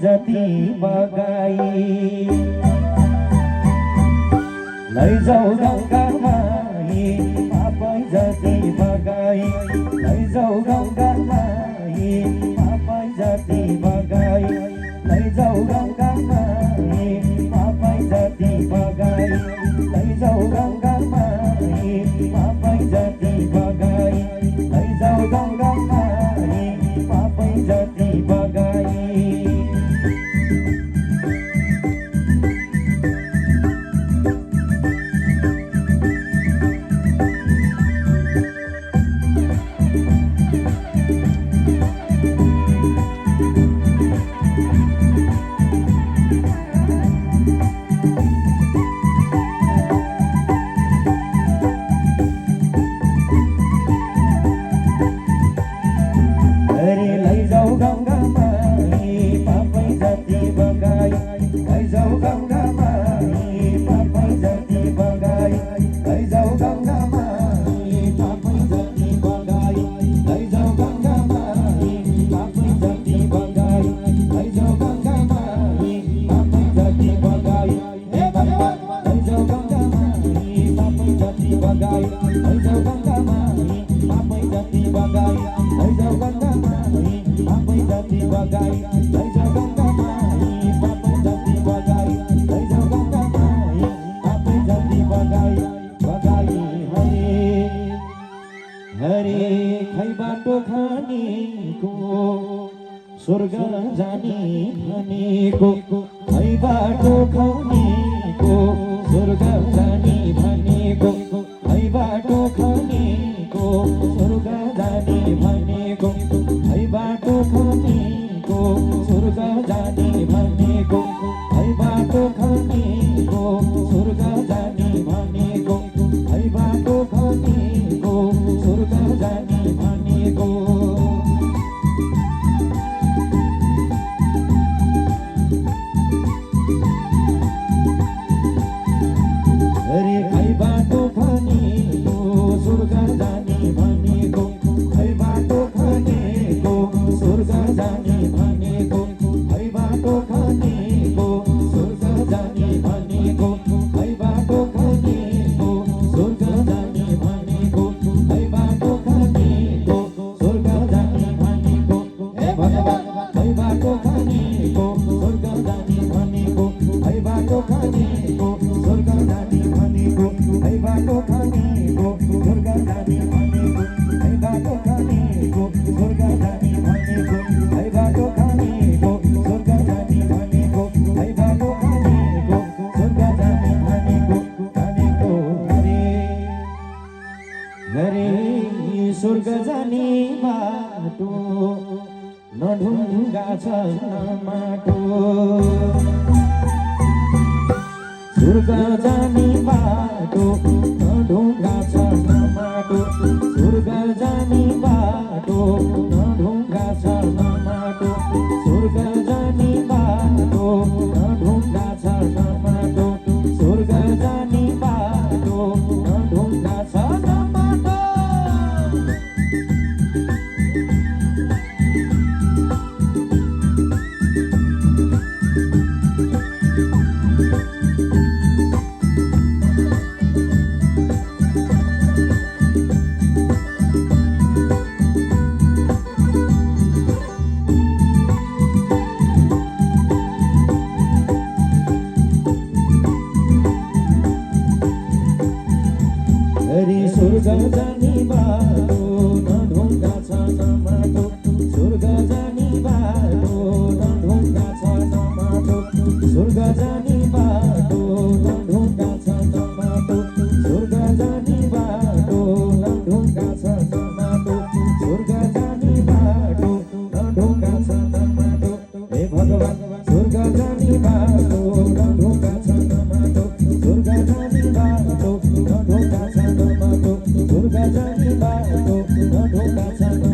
जति बगाई लैजाऊ गङ्गामा यी पापै जति बगाई लैजाऊ गङ्गामा यी पापै जति बगाई लैजाऊ गङ्गामा यी पापै जति बगाई लैजाऊ गङ्गामा यी पापै जति बगाई लैजाऊ गङ्गामा यी पापै जति बगाई हरे खै बाटो खानेको स्वर्ग जाने भनेको खै बाटो खानेको स्वर्ग जाने भनेको खै बाटो खानेको स्वर्ग जाने भनेको खै बाटो खानेको स्वर्ग जाने भनेको खै बाटो खानेको स्वर्ग जाने भनेको खै बाटो खानेको स्वर्ग जाने भनेको हरे खै बाटो खानेको स्वर्ग जाने भनेको खै बाटो खानेको स्वर्ग जाने भनेको खै बाटो खानेको स्वर्ग जाने भनेको खै बाटो खानेको स्वर्ग जाने भनेको खै बाटो खानेको स्वर्ग जाने भनेको हे भगवान् खै बाटो खानेको स्वर्ग जाने भनेको खै बाटो खानेको स्वर्ग जाने भनेको खै बाटो खानेको स्वर्ग जाने भनेको खै बाटो खानेको स्वर्ग जाने भनेको खै बाटो खानेको स्वर्ग जाने भनेको खै बाटो खानेको स्वर्ग जाने भनेको खानेको हरे हरे स्वर्ग जाने बाटो नढुङ्गा छ न माटो स्वर्ग जाने बाटो नढुङ्गा छ न माटो स्वर्ग जाने बाटो नढुङ्गा छ न माटो स्वर्ग जाने बाटो नढुङ्गा छ न माटो स्वर्ग जाने बाटो नढुङ्गा छ न माटो हरि स्वर्ग जाने बाटो नढुङ्गा छ न माटो स्वर्ग जाने बाटो नढुङ्गा छ न माटो स्वर्ग जाने बाटो नढुङ्गा छ न माटो स्वर्ग जाने बाटो नढुङ्गा छ न माटो स्वर्ग जाने बाटो नढुङ्गा छ न माटो हे भगवान् स्वर्ग जाने बाटो नढुङ्गा छ न माटो स्वर्ग जाने बाटो नढुङ्गा छ न माटो स्वर्ग जाने बाटो नढुङ्गा छ न